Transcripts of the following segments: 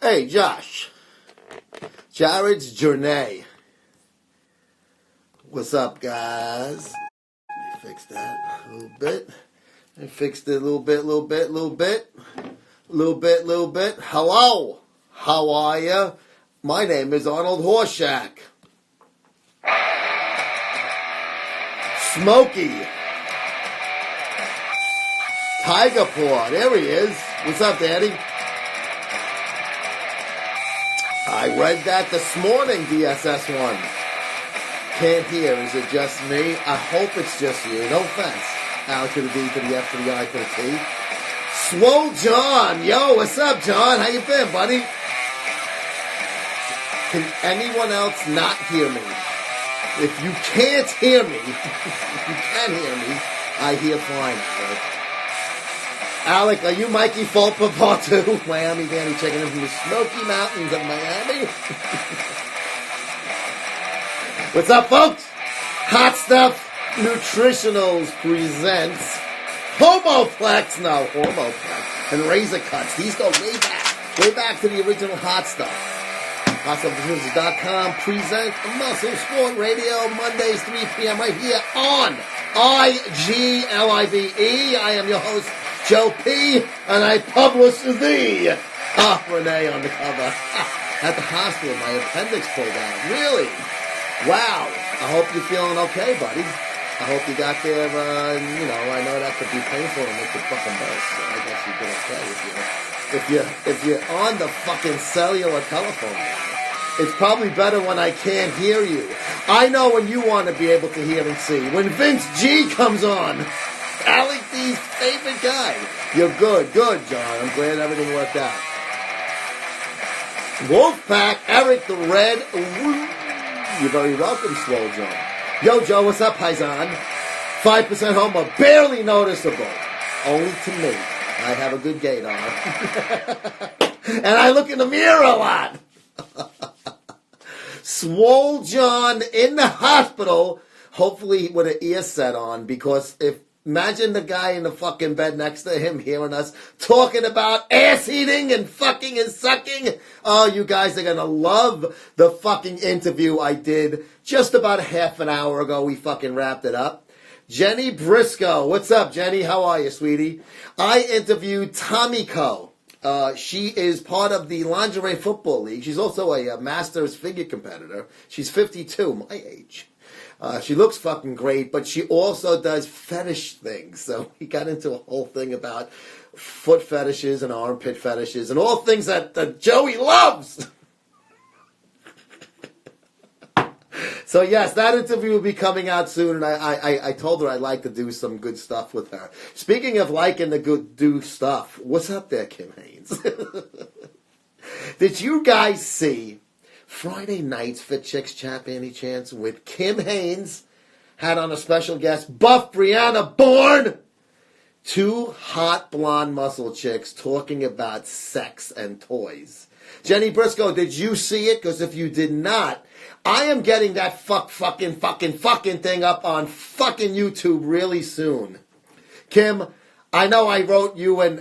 Hey, Josh. Jared's Journey. What's up, guys? Let me fix that a little bit. I fixed it a little bit. Hello. How are you? My name is Arnold Horshack. Smokey. Tiger Paw. There he is. What's up, Daddy? I read that this morning, DSS1. Can't hear. Is it just me? I hope it's just you. No offense. L to the D to the F to the I to the T. Swole John. Yo, what's up, John? How you been, buddy? Can anyone else not hear me? If you can't hear me, if you can hear me, I hear fine. Alec, are you Mikey Fulpa Part 2? Miami Danny checking in from the Smoky Mountains of Miami. What's up, folks? Hot Stuff Nutritionals presents Homoplex, and Razor Cuts. These go way back to the original Hot Stuff. HotStuffNutritionals.com presents MuscleSport Radio, Mondays, 3 p.m. right here on IGLIVE. I am your host, Joe P., and I publish the Renee on the cover. At the hospital, my appendix pulled out. Really? Wow. I hope you're feeling okay, buddy. I hope you got there, I know that could be painful and make you fucking burst. So I guess you did okay if you're on the fucking cellular telephone. It's probably better when I can't hear you. I know when you want to be able to hear and see. When Vince G comes on. Alec D's favorite guy. You're good, John. I'm glad everything worked out. Wolfpack, Eric the Red. You're very welcome, Swole John. Yo, Joe, what's up, Paisan? 5% homo, barely noticeable. Only to me. I have a good gait on. And I look in the mirror a lot. Swole John in the hospital, hopefully with an ear set on, because imagine the guy in the fucking bed next to him hearing us talking about ass eating and fucking and sucking. Oh, you guys are going to love the fucking interview I did just about half an hour ago. We fucking wrapped it up. Jenny Briscoe. What's up, Jenny? How are you, sweetie? I interviewed Tomiko. She is part of the Lingerie Football League. She's also a Masters figure competitor. She's 52, my age. She looks fucking great, but she also does fetish things. So we got into a whole thing about foot fetishes and armpit fetishes and all things that Joey loves. So yes, that interview will be coming out soon, and I told her I'd like to do some good stuff with her. Speaking of liking to do stuff, what's up there, Kim Haynes? Did you guys see Friday night's Fit Chicks Chat any chance with Kim Haynes had on a special guest, Buff Brianna Bourne? Two hot blonde muscle chicks talking about sex and toys. Jenny Briscoe, did you see it? Because if you did not, I am getting that fucking thing up on fucking YouTube really soon. Kim, I know I wrote you and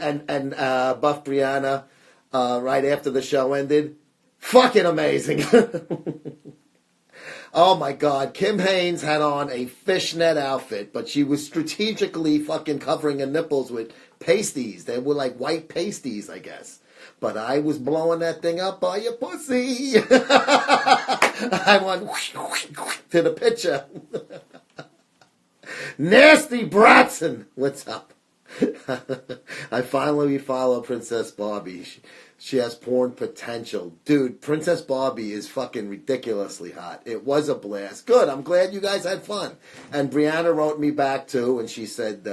Buff Brianna right after the show ended. Fucking amazing. Oh my God. Kim Haynes had on a fishnet outfit, but she was strategically fucking covering her nipples with pasties. They were like white pasties, I guess. But I was blowing that thing up by your pussy. I went to the picture. Nasty Bratson. What's up? I finally follow Princess Barbie. She has porn potential. Dude, Princess Barbie is fucking ridiculously hot. It was a blast. Good, I'm glad you guys had fun. And Brianna wrote me back too, and she said,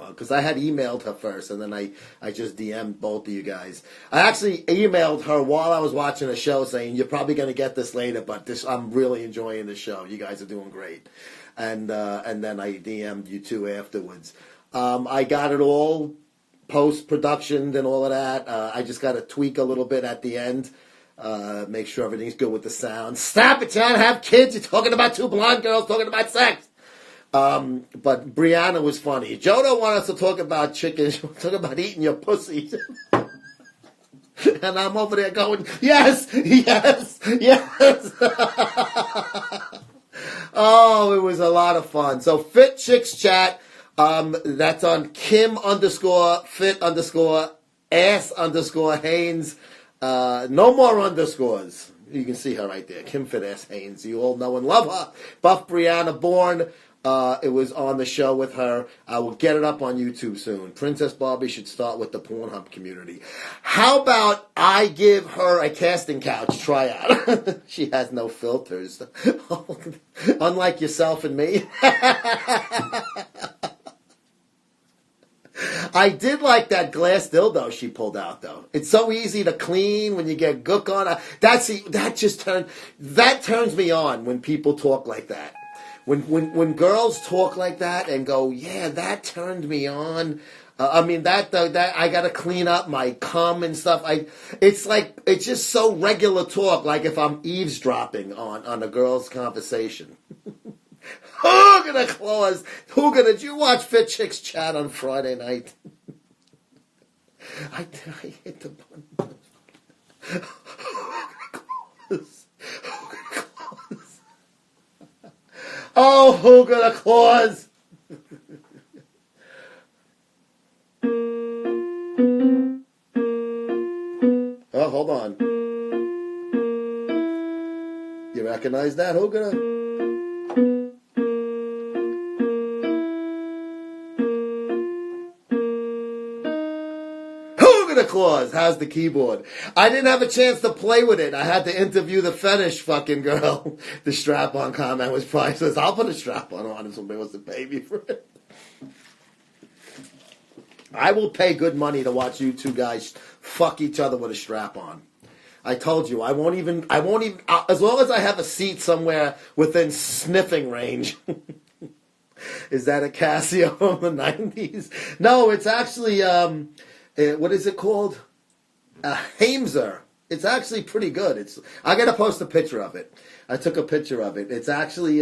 because I had emailed her first, and then I just DM'd both of you guys. I actually emailed her while I was watching a show saying, you're probably going to get this later, but I'm really enjoying the show. You guys are doing great. And then I DM'd you two afterwards. I got it all post-production and all of that. I just got to tweak a little bit at the end. Make sure everything's good with the sound. Stop it, John. Have kids. You're talking about two blonde girls talking about sex. But Brianna was funny. Joe don't want us to talk about chicken. She wants to talk about eating your pussy. And I'm over there going, yes, yes, yes. Oh, it was a lot of fun. So Fit Chicks Chat, that's on Kim_Fit_Ass_Haynes. No more underscores. You can see her right there, Kim Fit Ass Haynes. You all know and love her. Buff Brianna Bourne. It was on the show with her. I will get it up on YouTube soon. Princess Barbie should start with the Pornhub community. How about I give her a casting couch tryout? She has no filters. Unlike yourself and me. I did like that glass dildo she pulled out, though. It's so easy to clean when you get gook on it. That turns me on when people talk like that. When girls talk like that and go, yeah, that turned me on. That I gotta clean up my cum and stuff. It's just so regular talk, like if I'm eavesdropping on a girl's conversation. Did you watch Fit Chicks Chat on Friday night? I hit the button. Oh, who gonna close? Oh, hold on. You recognize that? Who gonna? Claus, how's the keyboard? I didn't have a chance to play with it. I had to interview the fetish fucking girl. The strap-on comment was priceless. I'll put a strap-on if somebody wants to pay me for it. I will pay good money to watch you two guys fuck each other with a strap-on. I told you, I won't even, as long as I have a seat somewhere within sniffing range. Is that a Casio from the 90s? No, it's actually, what is it called? A Hamzer. It's actually pretty good. I gotta post a picture of it. I took a picture of it. It's actually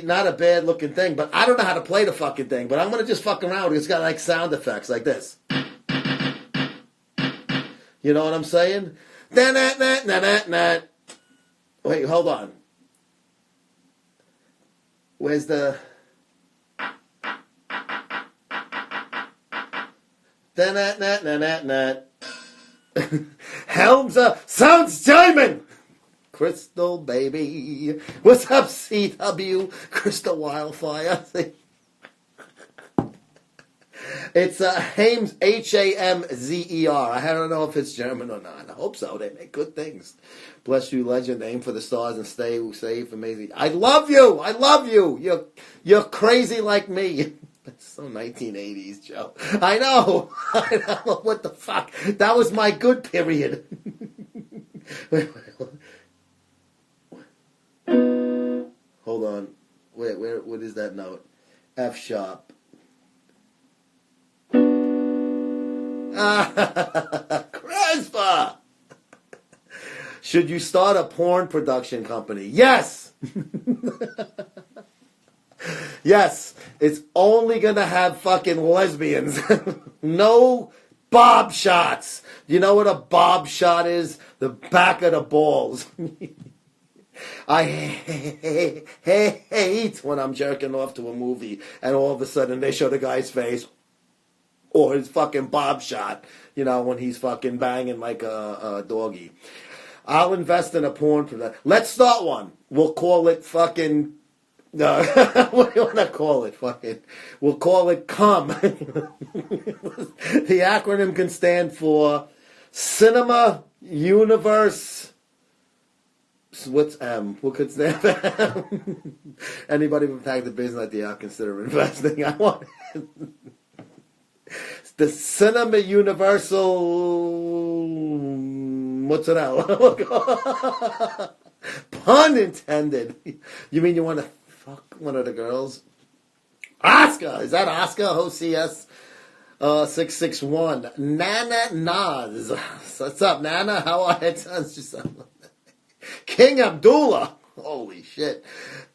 not a bad looking thing, but I don't know how to play the fucking thing. But I'm gonna just fuck around with it. It's got like sound effects like this. You know what I'm saying? Wait, hold on. Where's the? Helms sounds German. Crystal baby, what's up, CW? Crystal Wildfire. It's Hames, Hamzer. I don't know if it's German or not. I hope so. They make good things. Bless you, legend. Aim for the stars and stay safe. Amazing. I love you. I love you. You're crazy like me. That's so 1980s, Joe. I know. What the fuck? That was my good period. Wait. Hold on. Wait, what is that note? F sharp. Crespa! Should you start a porn production company? Yes! Yes, it's only gonna have fucking lesbians. No bob shots. You know what a bob shot is? The back of the balls. I hate when I'm jerking off to a movie and all of a sudden they show the guy's face or his fucking bob shot, you know, when he's fucking banging like a doggy. I'll invest in a porn production. Let's start one. We'll call it fucking... No, what do you want to call it? Fucking, we'll call it CUM. The acronym can stand for Cinema Universe. What's M? What could stand for M? Anybody from Tag the Business idea, I'll consider investing. I want it. The Cinema Universal. What's it out? Pun intended. You mean you want to fuck one of the girls? Oscar! Is that Oscar? OCS 661. Nana Naz. What's up, Nana? How are you? King Abdullah. Holy shit.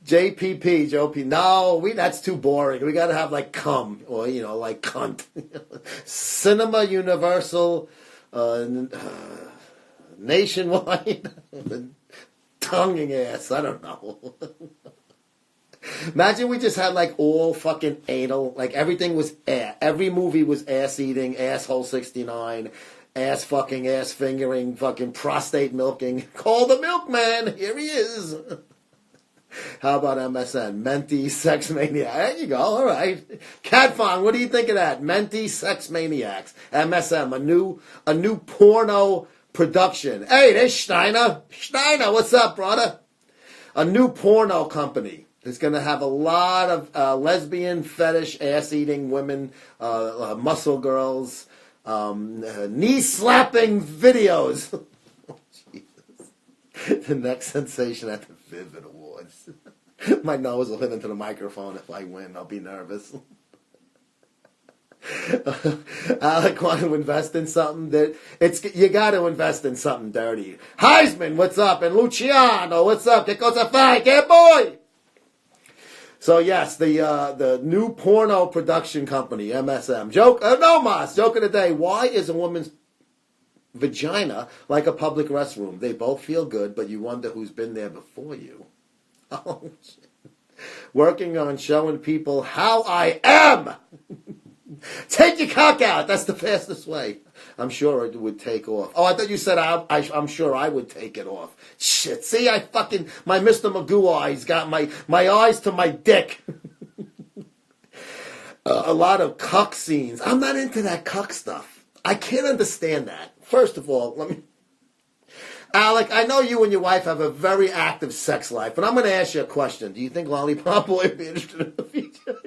JPP, Joe P. No, that's too boring. We gotta have like cum, or, like cunt. Cinema Universal nationwide, tonguing ass. I don't know. Imagine we just had like all fucking anal, like everything was ass. Every movie was ass eating, asshole 69, ass fucking, ass fingering, fucking prostate milking. Call the milkman. Here he is. How about MSN? Menti Sex Maniac. There you go. All right. Cat Fong, what do you think of that? Menti Sex Maniacs. MSM, a new porno production. Hey, there's Steiner. Steiner, what's up, brother? A new porno company. It's going to have a lot of lesbian, fetish, ass-eating women, muscle girls, knee-slapping videos. Oh, Jesus. The next sensation at the Vivid Awards. My nose will hit into the microphone if I win. I'll be nervous. Alec want to invest in something that you got to invest in something dirty. Heisman, what's up? And Luciano, what's up? Que cosa fai? Que boy? So yes, the new porno production company, MSM. Joke of the day. Why is a woman's vagina like a public restroom? They both feel good, but you wonder who's been there before you. Oh, shit. Working on showing people how I am. Take your cock out. That's the fastest way. I'm sure it would take off. Oh, I thought you said I'm sure I would take it off. Shit. See, my Mr. Magoo eyes got my eyes to my dick. A lot of cuck scenes. I'm not into that cuck stuff. I can't understand that. First of all, Alec, I know you and your wife have a very active sex life, but I'm going to ask you a question. Do you think Lollipop Boy would be interested in the future?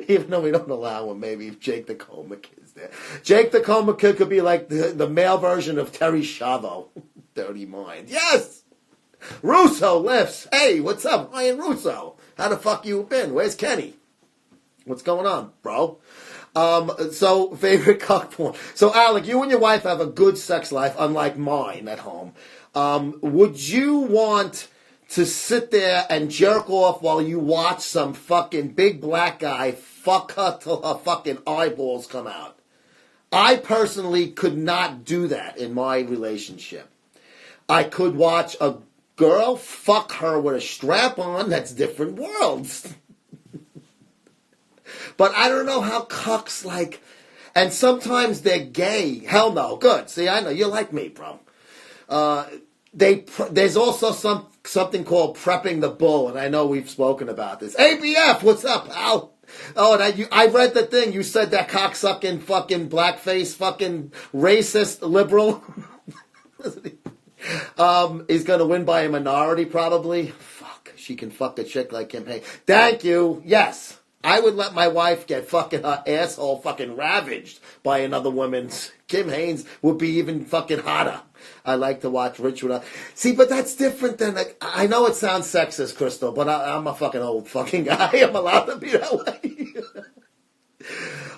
Even though we don't allow him, maybe if Jake the Coma Kid's there. Jake the Coma Kid could be like the male version of Terry Schiavo. Dirty mind. Yes! Russo lifts. Hey, what's up, Ryan Russo? How the fuck you been? Where's Kenny? What's going on, bro? So, favorite cuck porn. So, Alec, you and your wife have a good sex life, unlike mine at home. Would you want to sit there and jerk off while you watch some fucking big black guy fuck her till her fucking eyeballs come out? I personally could not do that in my relationship. I could watch a girl fuck her with a strap on. That's different worlds. But I don't know how cucks like, and sometimes they're gay. Hell no. Good. See, I know. You're like me, bro. There's also something called prepping the bull, and I know we've spoken about this. ABF, what's up, pal? Oh, I read the thing. You said that cocksucking fucking blackface fucking racist liberal is going to win by a minority probably. Fuck, she can fuck a chick like Kim Hayes. Thank you. Yes. I would let my wife get fucking her asshole fucking ravaged by another woman's. Kim Haynes would be even fucking hotter. I like to watch Rich with her. See, but that's different than, I know it sounds sexist, Crystal, but I'm a fucking old fucking guy. I'm allowed to be that way.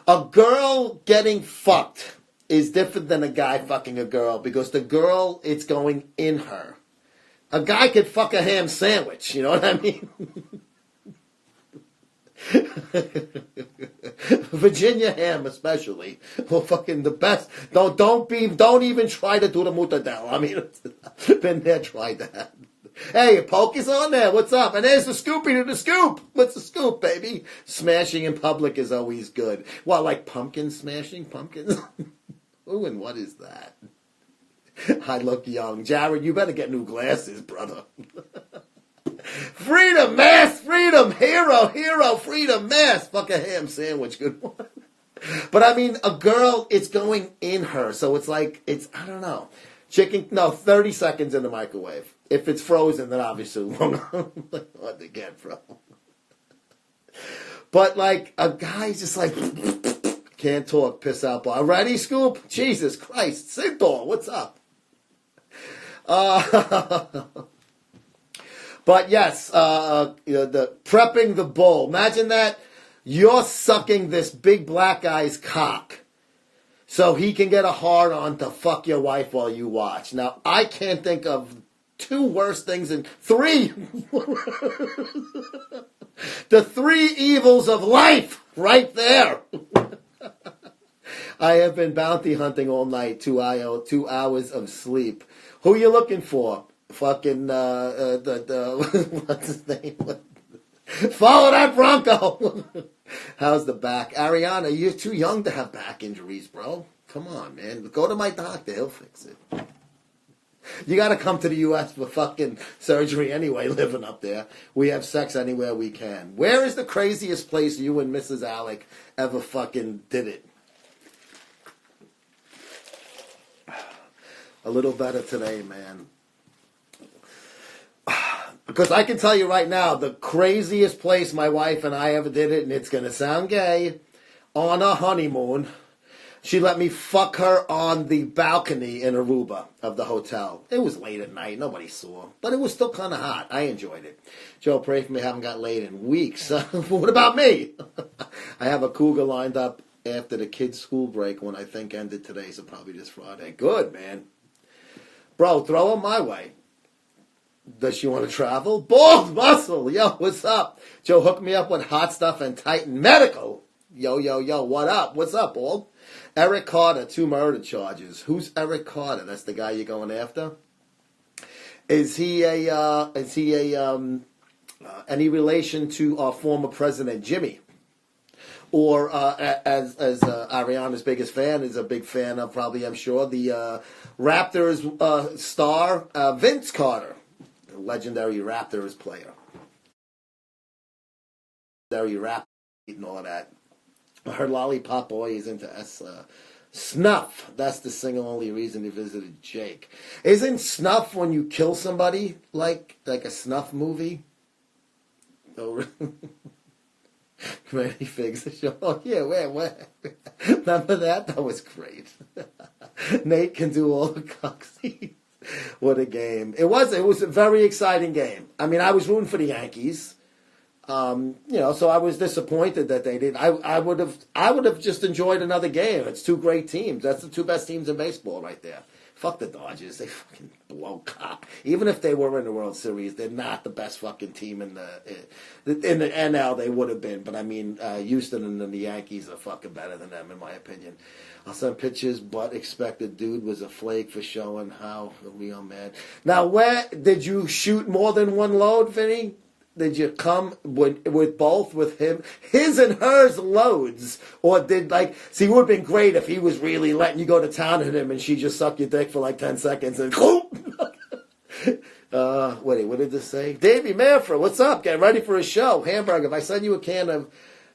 A girl getting fucked is different than a guy fucking a girl because the girl, it's going in her. A guy could fuck a ham sandwich, you know what I mean? Virginia ham especially. Well, fucking the best. Don't even try to do the mortadella. I mean, been there, tried that. Hey, Poke is on there. What's up? And there's the Scoopy to the scoop. What's the scoop, baby? Smashing in public is always good. What, like pumpkin smashing? Pumpkins? Ooh, and what is that? I look young. Jared, you better get new glasses, brother. Freedom, mass, freedom, hero, freedom, mass. Fuck a ham sandwich, good one. But I mean, a girl, it's going in her, so it's like, I don't know. 30 seconds in the microwave. If it's frozen, then obviously longer. Hard to get, bro. But like, a guy's just like, can't talk, piss out bar. Ready, Scoop? Jesus Christ. Synthol, what's up? But yes, the prepping the bull. Imagine that you're sucking this big black guy's cock so he can get a hard on to fuck your wife while you watch. Now, I can't think of two worse things in three. The three evils of life right there. I have been bounty hunting all night. 2 hours of sleep. Who you looking for? Fucking what's his name? Follow that Bronco. How's the back, Ariana? You're too young to have back injuries, bro. Come on, man. Go to my doctor. He'll fix it. You got to come to the U.S. for fucking surgery anyway, living up there. We have sex anywhere we can. Where is the craziest place you and Mrs. Alec ever fucking did it? A little better today, man. Because I can tell you right now, the craziest place my wife and I ever did it, and it's going to sound gay, on a honeymoon. She let me fuck her on the balcony in Aruba of the hotel. It was late at night. Nobody saw. But it was still kind of hot. I enjoyed it. Joe, pray for me. I haven't got laid in weeks. What about me? I have a cougar lined up after the kids' school break when I think ended today, so probably this Friday. Good, man. Bro, throw her my way. Does she want to travel? Bald muscle. Yo, what's up? Joe, hook me up with hot stuff and Titan Medical. Yo, what up? What's up, Bald? Eric Carter, 2 murder charges. Who's Eric Carter? That's the guy you're going after? Is he any relation to our former president Jimmy? Or as Ariana's biggest fan is a big fan of, probably I'm sure, the Raptors star Vince Carter, the legendary Raptors player. Legendary rap and all that. Her lollipop boy is into Snuff. That's the single only reason he visited Jake. Isn't Snuff when you kill somebody like a snuff movie? Oh, Randy Figs. Oh yeah, where? Remember that? That was great. Nate can do all the coxy. What a game! It was a very exciting game. I mean, I was rooting for the Yankees. So I was disappointed that they did. I would have just enjoyed another game. It's 2 great teams. That's the 2 best teams in baseball right there. Fuck the Dodgers. They fucking blow cock. Even if they were in the World Series, they're not the best fucking team in the NL. They would have been, but I mean, Houston and the Yankees are fucking better than them, in my opinion. I'll send pictures, but expected dude was a flake for showing how real man. Now, where did you shoot more than 1 load, Vinny? Did you come with both, with his and hers loads? Or see, it would have been great if he was really letting you go to town on him and she just sucked your dick for like 10 seconds and wait, what did this say? Davey Manfred, what's up? Get ready for a show. Hamburger, if I send you a can of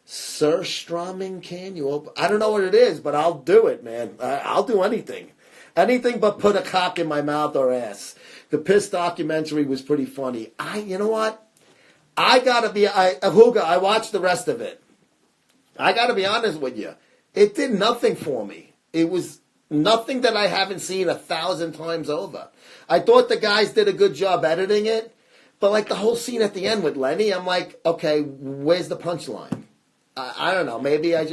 Surströmming, can you open? I don't know what it is, but I'll do it, man. I'll do anything. Anything but put a cock in my mouth or ass. The Piss documentary was pretty funny. You know what? I watched the rest of it. I gotta be honest with you. It did nothing for me. It was nothing that I haven't seen 1,000 times over. I thought the guys did a good job editing it, but like the whole scene at the end with Lenny, I'm like, okay, where's the punchline? I don't know. Maybe I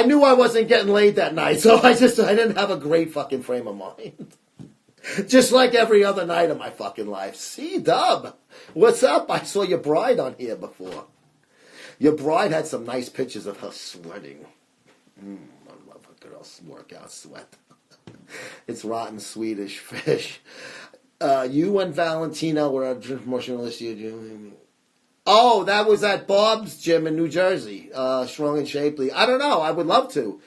knew I wasn't getting laid that night, so I didn't have a great fucking frame of mind. Just like every other night of my fucking life. C-Dub, what's up? I saw your bride on here before. Your bride had some nice pictures of her sweating. I love a girl's workout sweat. It's rotten Swedish fish. You and Valentino were at a promotional this year. Oh, that was at Bob's gym in New Jersey. Strong and Shapely. I don't know. I would love to.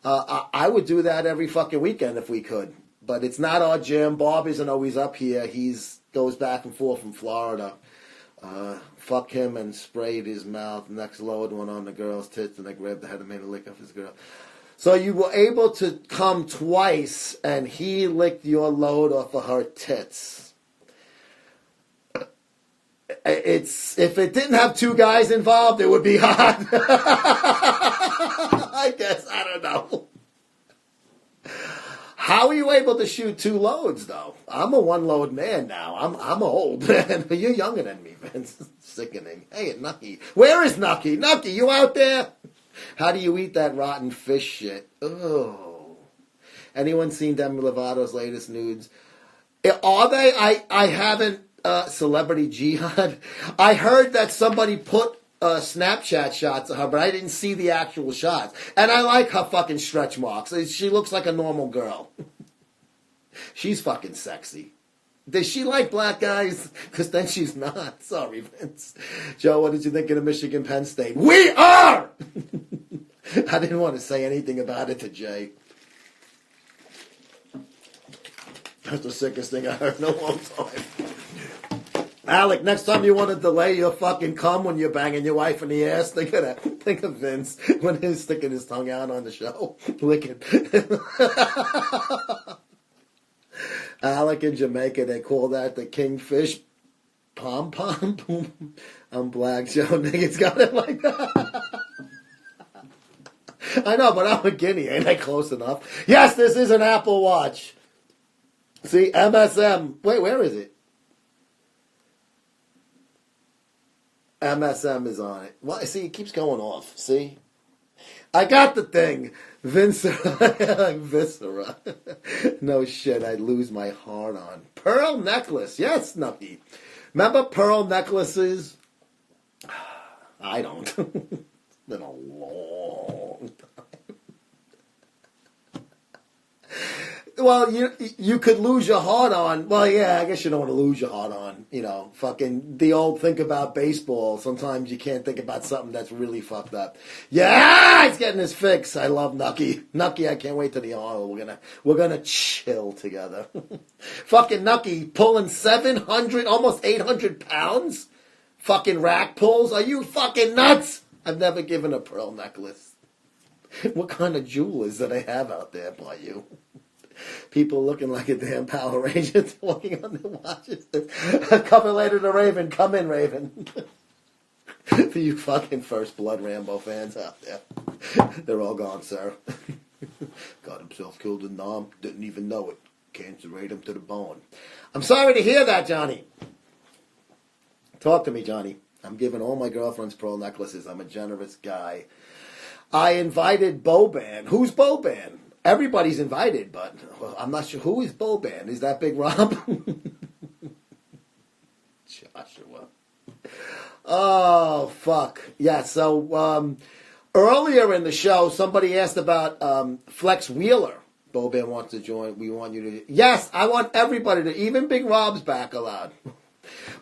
I would do that every fucking weekend if we could. But it's not our gym. Bob isn't always up here. Goes back and forth from Florida. Fuck him and sprayed his mouth. Next load went on the girl's tits and I grabbed the head and made a lick of his girl. So you were able to come twice and he licked your load off of her tits. If it didn't have 2 guys involved, it would be hot. I guess. I don't know. How are you able to shoot 2 loads, though? I'm a 1-load man now. I'm old, man. You're younger than me, Vince. Sickening. Hey, Nucky. Where is Nucky? Nucky, you out there? How do you eat that rotten fish shit? Oh. Anyone seen Demi Lovato's latest nudes? Are they? I haven't. Celebrity Jihad. I heard that somebody put Snapchat shots of her, but I didn't see the actual shots. And I like her fucking stretch marks. She looks like a normal girl. She's fucking sexy. Does she like black guys? Because then she's not. Sorry, Vince. Joe, what did you think of the Michigan Penn State? We are! I didn't want to say anything about it to Jay. That's the sickest thing I heard in a long time. Alec, next time you want to delay your fucking cum when you're banging your wife in the ass, think of that. Think of Vince when he's sticking his tongue out on the show. Licking. Alec in Jamaica, they call that the kingfish pom-pom. I'm black, Joe. Niggas got it like that. I know, but I'm a guinea. Ain't I close enough? Yes, this is an Apple Watch. See, MSM. Wait, where is it? MSM is on it. Well, see, it keeps going off. See? I got the thing. Viscera. Viscera. No shit, I'd lose my heart on. Pearl necklace. Yes, Nucky. Remember pearl necklaces? I don't. It's been a long time. Well, you could lose your heart on. Well, yeah, I guess you don't want to lose your heart on. You know, fucking the old think about baseball. Sometimes you can't think about something that's really fucked up. Yeah, he's getting his fix. I love Nucky. Nucky, I can't wait to the Arnold. We're gonna chill together. Fucking Nucky pulling 700, almost 800 pounds. Fucking rack pulls. Are you fucking nuts? I've never given a pearl necklace. What kind of jewelers do they have out there by you? People looking like a damn Power Ranger talking on their watches. Coming later to Raven. Come in, Raven. For you fucking First Blood Rambo fans out there. They're all gone, sir. Got himself killed in Nam. Didn't even know it. Cancer rate him to the bone. I'm sorry to hear that, Johnny. Talk to me, Johnny. I'm giving all my girlfriends pearl necklaces. I'm a generous guy. I invited Boban. Who's Boban? Everybody's invited, but I'm not sure. Who is Boban? Is that Big Rob? Joshua. Oh, fuck. Yeah, so earlier in the show, somebody asked about Flex Wheeler. Boban wants to join. We want you to. Yes, I want everybody to. Even Big Rob's back allowed.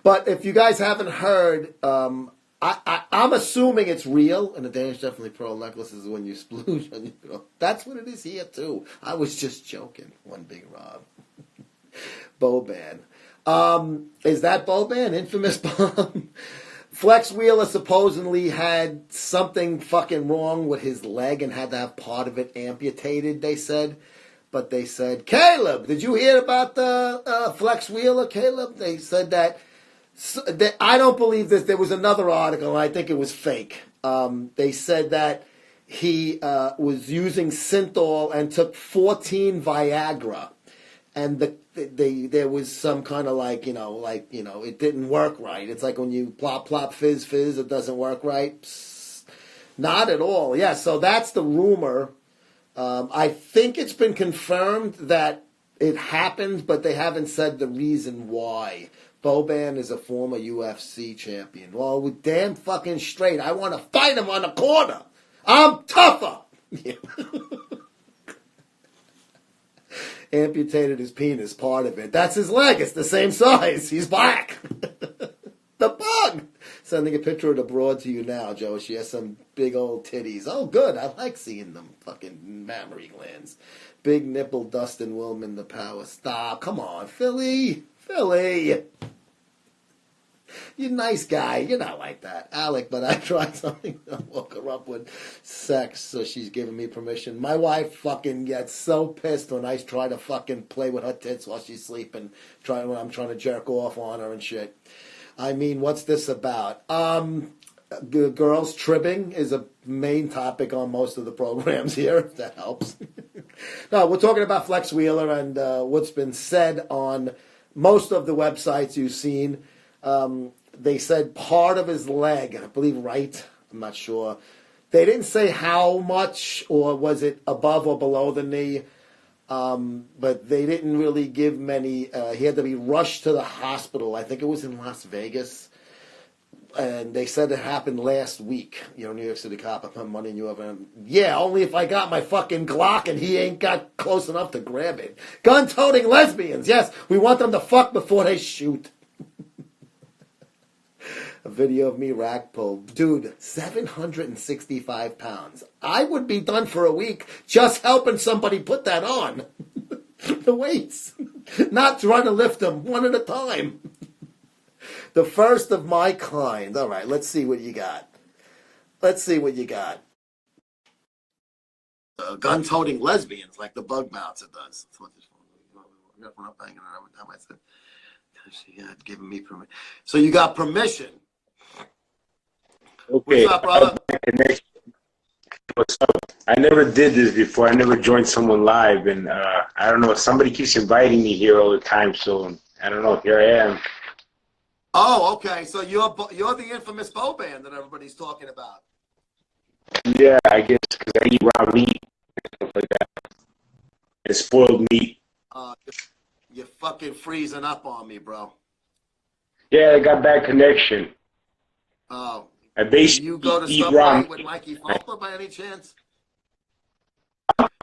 But if you guys haven't heard, I'm assuming it's real, and the Danish definitely pearl necklaces when you splooge on your girl. That's what it is here, too. I was just joking. One Big Rob. Boban. Is that Boban? Infamous Bomb? Flex Wheeler supposedly had something fucking wrong with his leg and had to have part of it amputated, they said. But they said, Caleb, did you hear about the Flex Wheeler, Caleb? They said that. I don't believe this. There was another article, and I think it was fake. They said that he was using Synthol and took 14 Viagra, and there was some kind of it didn't work right. It's like when you plop, plop, fizz, fizz, it doesn't work right. Psst. Not at all. Yeah, so that's the rumor. I think it's been confirmed that it happened, but they haven't said the reason why. Boban is a former UFC champion. Well, with damn fucking straight, I want to fight him on the corner. I'm tougher. Yeah. Amputated his penis, part of it. That's his leg. It's the same size. He's black. The bug. Sending a picture of the broad to you now, Joe. She has some big old titties. Oh, good. I like seeing them fucking mammary glands. Big nipple, Dustin Willman, the power. Stop. Come on, Philly. Philly. You're a nice guy. You're not like that. Alec, but I tried something. I woke her up with sex, so she's giving me permission. My wife fucking gets so pissed when I try to fucking play with her tits while she's sleeping, when I'm trying to jerk off on her and shit. I mean, what's this about? Girls tribbing is a main topic on most of the programs here, if that helps. No, we're talking about Flex Wheeler and what's been said on most of the websites you've seen. They said part of his leg, I believe right, I'm not sure. They didn't say how much, or was it above or below the knee, but they didn't really give many. He had to be rushed to the hospital. I think it was in Las Vegas. And they said it happened last week. New York City cop, I put money in you over. Yeah, only if I got my fucking Glock and he ain't got close enough to grab it. Gun-toting lesbians, yes, we want them to fuck before they shoot. A video of me rack pull. Dude, 765 pounds. I would be done for a week just helping somebody put that on. The weights. Not trying to lift them one at a time. The first of my kind. All right, let's see what you got. Gun-toting lesbians, like the bug bouncer does. That's what this one. I'm not banging her every time I said. She had given me permission. So you got permission. Okay. What's up, brother? What's up? I never did this before. I never joined someone live, and I don't know. Somebody keeps inviting me here all the time, so I don't know. Here I am. Oh, okay. So you're the infamous Boban that everybody's talking about. Yeah, I guess because I eat raw meat and stuff like that. And spoiled meat. You're fucking freezing up on me, bro. Yeah, I got bad connection. Oh. I basically You go to eat Subway raw with Mikey Falkler by any chance?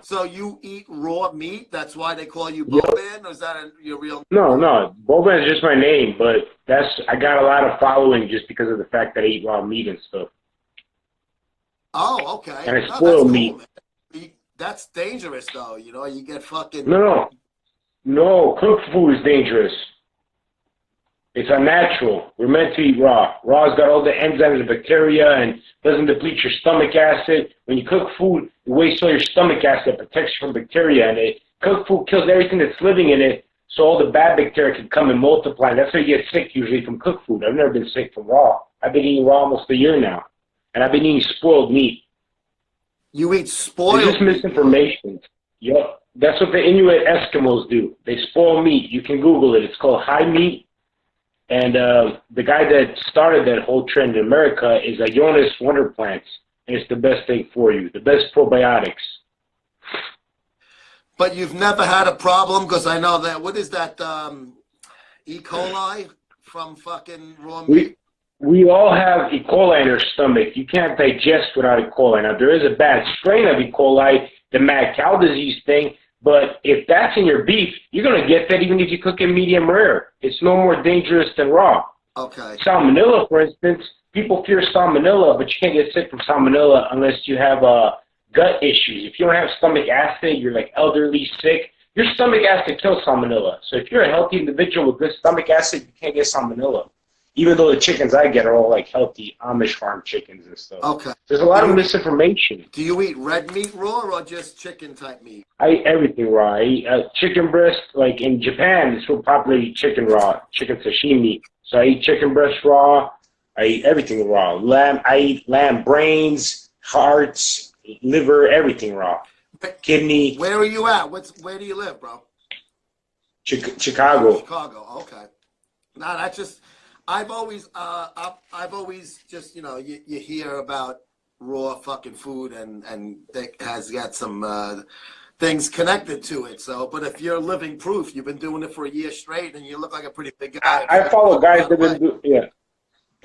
So you eat raw meat? That's why they call you Boban? Or is that your real name? No. Boban is just my name, but I got a lot of following just because of the fact that I eat raw meat and stuff. Oh, okay. And I spoil meat. Cool, that's dangerous, though. You get fucking... No, cooked food is dangerous. It's unnatural. We're meant to eat raw. Raw's got all the enzymes and bacteria and doesn't deplete your stomach acid. When you cook food, you waste all your stomach acid that protects you from bacteria. And cooked food kills everything that's living in it, so all the bad bacteria can come and multiply. That's why you get sick usually from cooked food. I've never been sick from raw. I've been eating raw almost a year now. And I've been eating spoiled meat. You eat spoiled meat? It's just misinformation. Yep. That's what the Inuit Eskimos do. They spoil meat. You can Google it. It's called high meat. And the guy that started that whole trend in America is Jonas Wonderplants. And it's the best thing for you. The best probiotics. But you've never had a problem? Because I know that, what is that, E. coli from fucking raw meat? We all have E. coli in our stomach. You can't digest without E. coli. Now, there is a bad strain of E. coli, the mad cow disease thing, but if that's in your beef, you're going to get that even if you cook it medium rare. It's no more dangerous than raw. Okay. Salmonella, for instance, people fear salmonella, but you can't get sick from salmonella unless you have gut issues. If you don't have stomach acid, you're like elderly, sick, your stomach acid kills salmonella. So if you're a healthy individual with good stomach acid, you can't get salmonella. Even though the chickens I get are all like healthy Amish farm chickens and stuff. Okay. There's a lot of misinformation. Do you eat red meat raw or just chicken type meat? I eat everything raw. I eat chicken breast. Like in Japan, it's so popular to eat chicken raw, chicken sashimi. So I eat chicken breast raw. I eat everything raw. Lamb. I eat lamb brains, hearts, liver, everything raw. Kidney. Where are you at? Where do you live, bro? Chicago. Chicago. Okay. Nah, that's just. I've always just, you hear about raw fucking food and it has got some things connected to it. So, but if you're living proof, you've been doing it for a year straight and you look like a pretty big guy. I follow guys that have been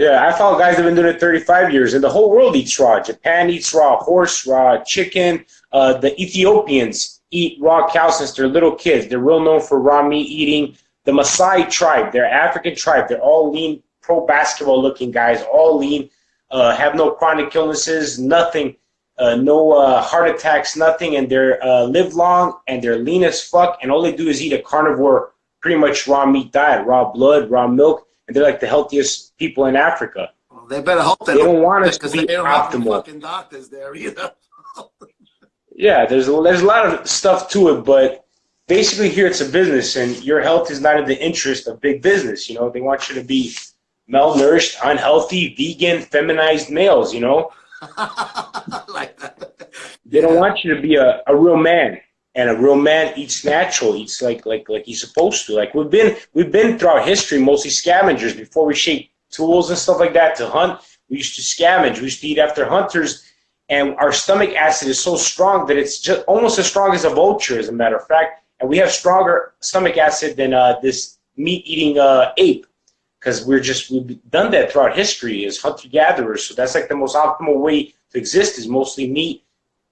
I follow guys that have been doing it 35 years and the whole world eats raw. Japan eats raw horse, raw chicken. The Ethiopians eat raw cow since they're little kids. They're real known for raw meat eating. The Maasai tribe, they're African tribe. They're all lean, pro-basketball looking guys, all lean, have no chronic illnesses, nothing, no heart attacks, nothing, and they're live long and they're lean as fuck, and all they do is eat a carnivore, pretty much raw meat diet, raw blood, raw milk, and they're like the healthiest people in Africa. Well, they better hope they don't want us to be they don't optimal. Have fucking doctors there either. Yeah, there's a lot of stuff to it, but basically here it's a business, and your health is not in the interest of big business. They want you to be malnourished, unhealthy, vegan, feminized males, Like that. They don't want you to be a real man, and a real man eats natural, eats like he's supposed to. Like we've been throughout history mostly scavengers. Before we shaped tools and stuff like that to hunt, we used to scavenge. We used to eat after hunters, and our stomach acid is so strong that it's just almost as strong as a vulture, as a matter of fact. And we have stronger stomach acid than this meat-eating ape. because we've done that throughout history as hunter-gatherers. So that's like the most optimal way to exist is mostly meat,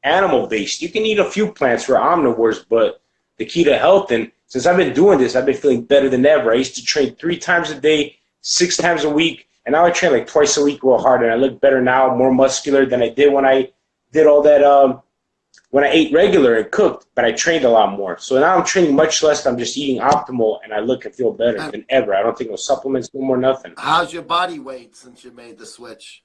animal-based. You can eat a few plants for omnivores, but the key to health, and since I've been doing this, I've been feeling better than ever. I used to train 3 times a day, 6 times a week, and now I train like twice a week real hard, and I look better now, more muscular than I did when I did all that, when I ate regular and cooked, but I trained a lot more. So now I'm training much less. I'm just eating optimal, and I look and feel better than ever. I don't take no supplements, no more nothing. How's your body weight since you made the switch?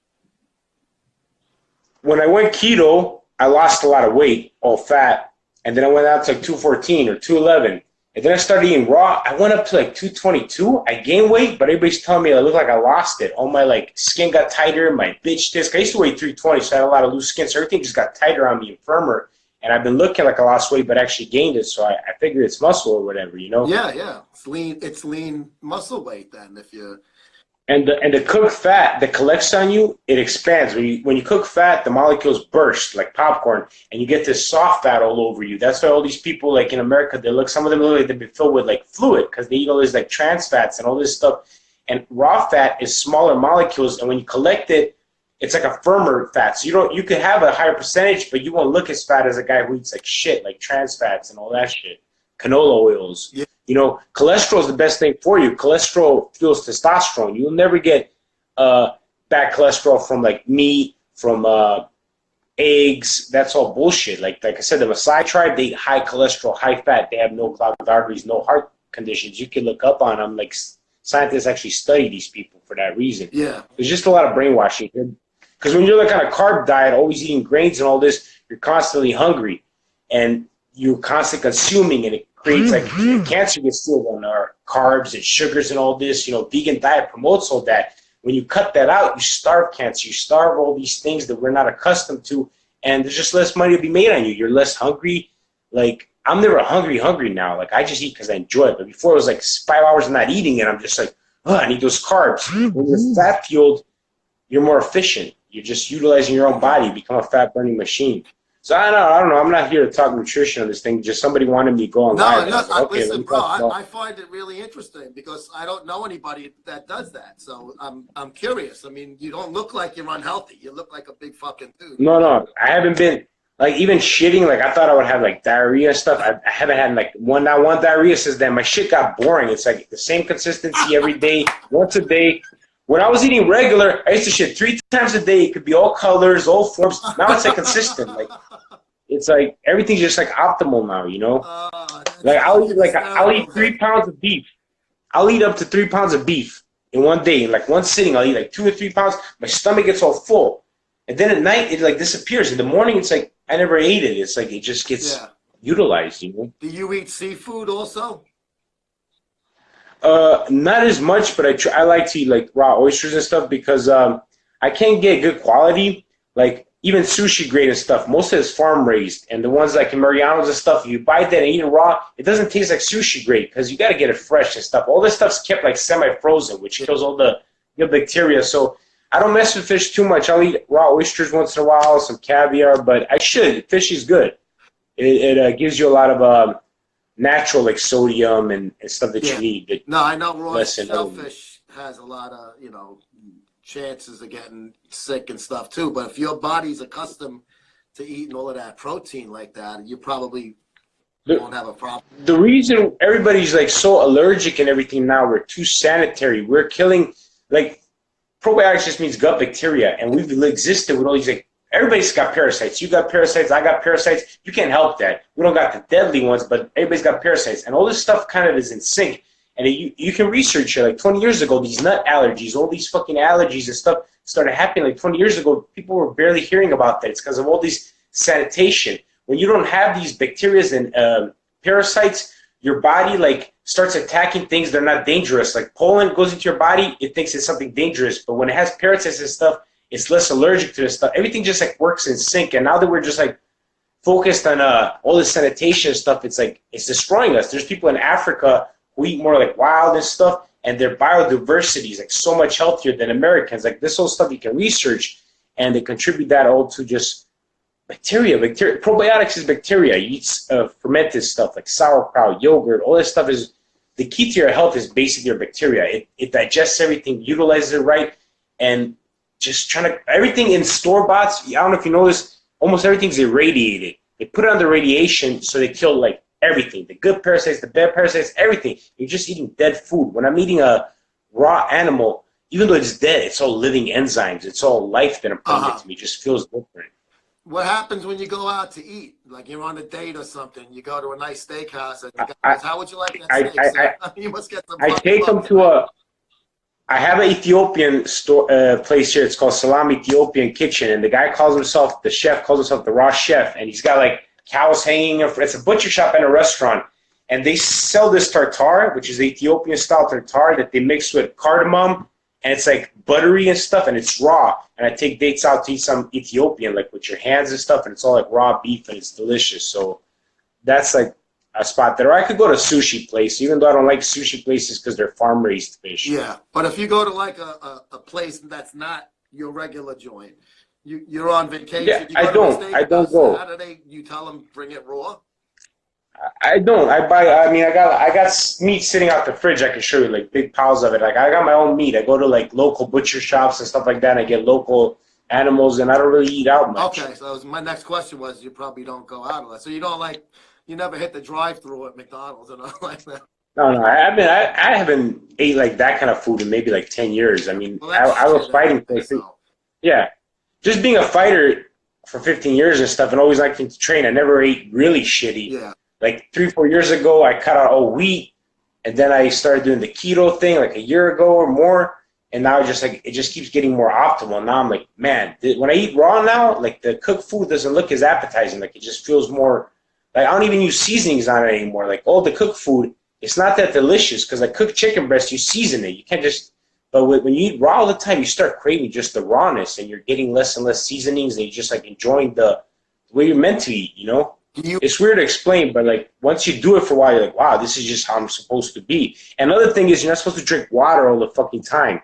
When I went keto, I lost a lot of weight, all fat, and then I went out to like 214 or 211. And then I started eating raw. I went up to like 222. I gained weight, but everybody's telling me I look like I lost it. All my like skin got tighter, my bitch disc. I used to weigh 320, so I had a lot of loose skin, so everything just got tighter on me and firmer. And I've been looking like I lost weight, but actually gained it. So I figured it's muscle or whatever, you know? Yeah. It's lean muscle weight then if you. And the cooked fat that collects on you, it expands. When you cook fat, the molecules burst like popcorn, and you get this soft fat all over you. That's why all these people, like in America, some of them look like they've been filled with like fluid because they eat all these like trans fats and all this stuff. And raw fat is smaller molecules, and when you collect it, it's like a firmer fat. So you could have a higher percentage, but you won't look as fat as a guy who eats like shit, like trans fats and all that shit, canola oils. Yeah. You know, cholesterol is the best thing for you. Cholesterol fuels testosterone. You'll never get bad cholesterol from like meat, from eggs. That's all bullshit. Like I said, the Maasai tribe, they eat high cholesterol, high fat. They have no clogged arteries, no heart conditions. You can look up on them. Like scientists actually study these people for that reason. Yeah. There's just a lot of brainwashing. Because when you're like on a carb diet, always eating grains and all this, you're constantly hungry. And you're constantly consuming, and it creates like cancer gets fueled on our carbs and sugars and all this. You know, vegan diet promotes all that. When you cut that out, you starve cancer. You starve all these things that we're not accustomed to, and there's just less money to be made on you. You're less hungry. Like, I'm never hungry now. Like, I just eat because I enjoy it. But before, it was like 5 hours of not eating, and I'm just like, oh, I need those carbs. When you're fat fueled, you're more efficient. You're just utilizing your own body, become a fat burning machine. So I don't know. I'm not here to talk nutrition on this thing. Just somebody wanted me to go on live. Listen, bro. I find it really interesting because I don't know anybody that does that. So I'm curious. I mean, you don't look like you're unhealthy. You look like a big fucking dude. No. I haven't been like even shitting. Like I thought I would have like diarrhea and stuff. I haven't had like not one diarrhea since then. My shit got boring. It's like the same consistency every day, once a day. When I was eating regular, I used to shit 3 times a day. It could be all colors, all forms. Now it's like consistent. Like it's like everything's just like optimal now, you know. Like I'll eat 3 pounds of beef. I'll eat up to 3 pounds of beef in one day. In like one sitting, I'll eat like 2 or 3 pounds. My stomach gets all full, and then at night it like disappears. In the morning, it's like I never ate it. It's like it just gets utilized, you know. Do you eat seafood also? Not as much, but I like to eat like raw oysters and stuff because I can't get good quality. Like even sushi grade and stuff, most of it's farm raised, and the ones like in Mariano's and stuff, if you buy that and eat it raw, it doesn't taste like sushi grade because you got to get it fresh and stuff. All this stuff's kept like semi-frozen, which kills all the bacteria. So I don't mess with fish too much. I'll eat raw oysters once in a while, some caviar, but I should. Fish is good. It gives you a lot of natural like sodium and stuff that you need. No, I know raw shellfish has a lot of, you know, chances of getting sick and stuff too. But if your body's accustomed to eating all of that protein like that, you probably won't have a problem. The reason everybody's like so allergic and everything now, we're too sanitary. We're killing, like, probiotics just means gut bacteria, and we've existed with all these like. Everybody's got parasites. You got parasites. I got parasites. You can't help that. We don't got the deadly ones, but everybody's got parasites. And all this stuff kind of is in sync. And you can research it. Like 20 years ago, these nut allergies, all these fucking allergies and stuff started happening. Like 20 years ago, people were barely hearing about that. It's because of all these sanitation. When you don't have these bacteria and parasites, your body like starts attacking things that are not dangerous. Like pollen goes into your body, it thinks it's something dangerous. But when it has parasites and stuff, it's less allergic to this stuff. Everything just like works in sync. And now that we're just like focused on all this sanitation stuff, it's like it's destroying us. There's people in Africa who eat more like wild and stuff, and their biodiversity is like so much healthier than Americans. Like this whole stuff you can research, and they contribute that all to just bacteria. Probiotics is bacteria. You eat fermented stuff like sauerkraut, yogurt. All this stuff is the key to your health is basically your bacteria. It digests everything, utilizes it right, and just trying to everything in store-boughts. I don't know if you notice, almost everything's irradiated. They put it under radiation so they kill like everything, the good parasites, the bad parasites, everything. You're just eating dead food. When I'm eating a raw animal, even though it's dead, it's all living enzymes. It's all life that I'm putting into me. It just feels different. What happens when you go out to eat? Like you're on a date or something. You go to a nice steakhouse. And the guy goes, how would you like that steak? You must get some. I take them to a. I have an Ethiopian store place here. It's called Salam Ethiopian Kitchen, and the guy calls himself, the chef calls himself the raw chef, and he's got like cows hanging. It's a butcher shop and a restaurant, and they sell this tartare, which is Ethiopian style tartare that they mix with cardamom, and it's like buttery and stuff, and it's raw. And I take dates out to eat some Ethiopian, like with your hands and stuff, and it's all like raw beef, and it's delicious. So that's like a spot there. Or I could go to a sushi place, even though I don't like sushi places because they're farm-raised fish. Yeah, but if you go to like a place that's not your regular joint, you're on vacation. Yeah, I don't go. Saturday, you tell them bring it raw. I don't. I got meat sitting out the fridge. I can show you like big piles of it. Like I got my own meat. I go to like local butcher shops and stuff like that. And I get local animals, and I don't really eat out much. Okay, so my next question was, you probably don't go out a lot, so you don't like. You never hit the drive-through at McDonald's and all like that. No. I haven't ate like that kind of food in maybe like 10 years. I mean, I was fighting for yeah, just being a fighter for 15 years and stuff, and always liking to train. I never ate really shitty. Yeah. Like 3-4 years ago, I cut out all wheat, and then I started doing the keto thing like a year ago or more. And now it just keeps getting more optimal. Now I'm like, man, when I eat raw now, like the cooked food doesn't look as appetizing. Like it just feels more. Like, I don't even use seasonings on it anymore. Like, all the cooked food, it's not that delicious because, like, cooked chicken breast, you season it. You can't just – but when you eat raw all the time, you start craving just the rawness, and you're getting less and less seasonings, and you're just, like, enjoying the way you're meant to eat, you know? It's weird to explain, but, like, once you do it for a while, you're like, wow, this is just how I'm supposed to be. Another thing is you're not supposed to drink water all the fucking time.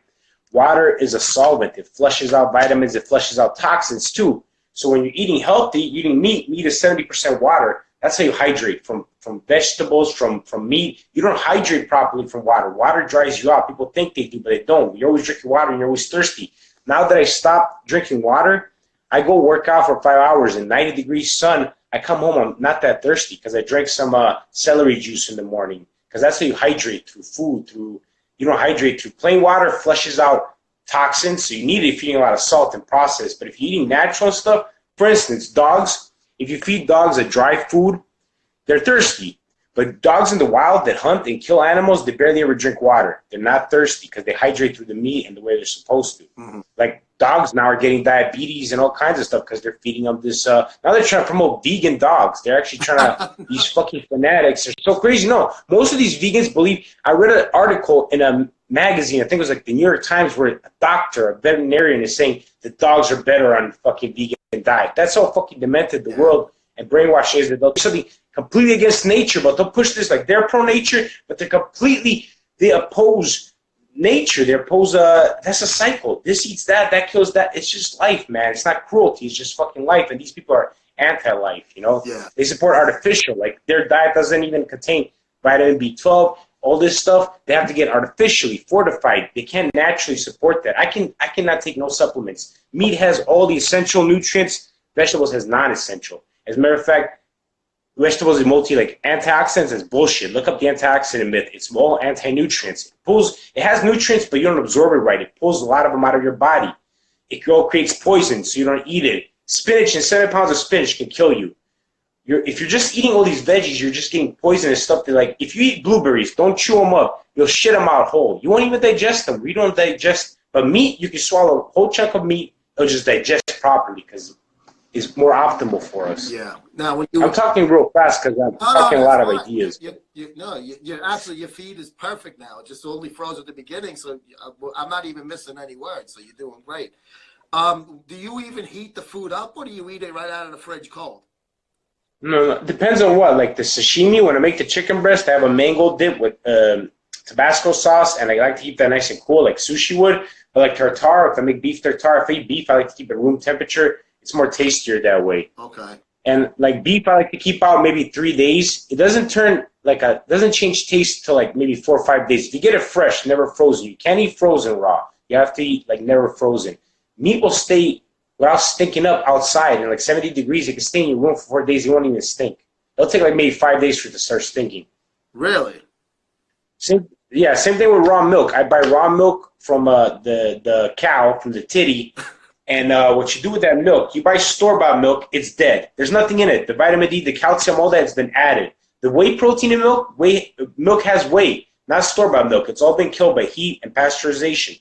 Water is a solvent. It flushes out vitamins. It flushes out toxins, too. So when you're eating healthy, eating meat is 70% water. That's how you hydrate from vegetables, from meat. You don't hydrate properly from water. Water dries you out. People think they do, but they don't. You're always drinking water and you're always thirsty. Now that I stopped drinking water, I go work out for 5 hours in 90-degree sun. I come home, I'm not that thirsty because I drank some celery juice in the morning, because that's how you hydrate, through food. You don't hydrate through plain water. Flushes out toxins, so you need it if you're eating a lot of salt and processed. But if you're eating natural stuff, for instance, dogs, if you feed dogs a dry food, they're thirsty. But dogs in the wild that hunt and kill animals, they barely ever drink water. They're not thirsty because they hydrate through the meat and the way they're supposed to. Mm-hmm. Like, dogs now are getting diabetes and all kinds of stuff because they're feeding them this. Now they're trying to promote vegan dogs. They're actually trying to, these fucking fanatics are so crazy. No, most of these vegans believe, I read an article in a magazine, I think it was like the New York Times, where a doctor, a veterinarian, is saying that dogs are better on fucking vegan diet. That's how fucking demented the world and brainwashed is. That they'll do something completely against nature, but they'll push this like they're pro-nature, but they oppose nature. They oppose, that's a cycle. This eats that, that kills that. It's just life, man. It's not cruelty. It's just fucking life. And these people are anti-life, you know? Yeah. They support artificial. Like, their diet doesn't even contain vitamin B12, all this stuff. They have to get artificially fortified. They can't naturally support that. I cannot take no supplements. Meat has all the essential nutrients. Vegetables has non-essential. As a matter of fact, vegetables is antioxidants is bullshit. Look up the antioxidant myth. It's all anti-nutrients. It has nutrients, but you don't absorb it right. It pulls a lot of them out of your body. It all creates poison, so you don't eat it. Spinach and 7 pounds of spinach can kill you. If you're just eating all these veggies, you're just getting poisonous stuff. If you eat blueberries, don't chew them up. You'll shit them out whole. You won't even digest them. We don't digest. But meat, you can swallow a whole chunk of meat. It'll just digest properly because it's more optimal for us. Yeah. Now, I'm talking real fast because I'm talking a lot of ideas. You're absolutely, your feed is perfect now. It just only froze at the beginning, so I'm not even missing any words. So you're doing great. Do you even heat the food up, or do you eat it right out of the fridge cold? No, it depends on what. Like the sashimi, when I make the chicken breast, I have a mango dip with Tabasco sauce, and I like to keep that nice and cool, like sushi would. But like tartare, if I make beef tartare, if I eat beef, I like to keep it room temperature. It's more tastier that way. Okay. And like beef, I like to keep out maybe 3 days. It doesn't turn doesn't change taste till like maybe 4 or 5 days. If you get it fresh, never frozen, you can't eat frozen raw. You have to eat like never frozen. Meat will stay without stinking up outside in like 70 degrees. It can stay in your room for 4 days. It won't even stink. It'll take like maybe 5 days for it to start stinking. Really? Same thing with raw milk. I buy raw milk from the cow, from the titty. And what you do with that milk, you buy store-bought milk, it's dead. There's nothing in it. The vitamin D, the calcium, all that has been added. The whey protein in milk has whey, not store-bought milk. It's all been killed by heat and pasteurization.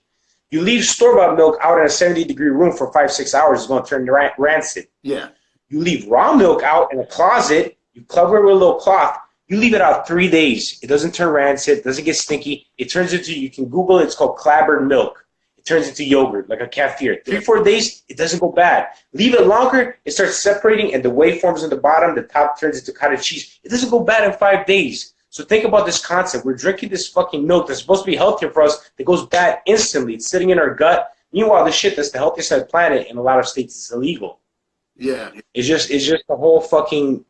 You leave store-bought milk out in a 70-degree room for 5-6 hours, it's going to turn rancid. Yeah. You leave raw milk out in a closet, you cover it with a little cloth, you leave it out 3 days. It doesn't turn rancid, it doesn't get stinky. It turns into, you can Google it, it's called clabbered milk. It turns into yogurt, like a kefir. 3-4 days, it doesn't go bad. Leave it longer, it starts separating, and the whey forms in the bottom. The top turns into cottage cheese. It doesn't go bad in 5 days. So think about this concept. We're drinking this fucking milk that's supposed to be healthier for us that goes bad instantly. It's sitting in our gut. Meanwhile, the shit that's the healthiest on the planet in a lot of states is illegal. Yeah. It's just the whole fucking,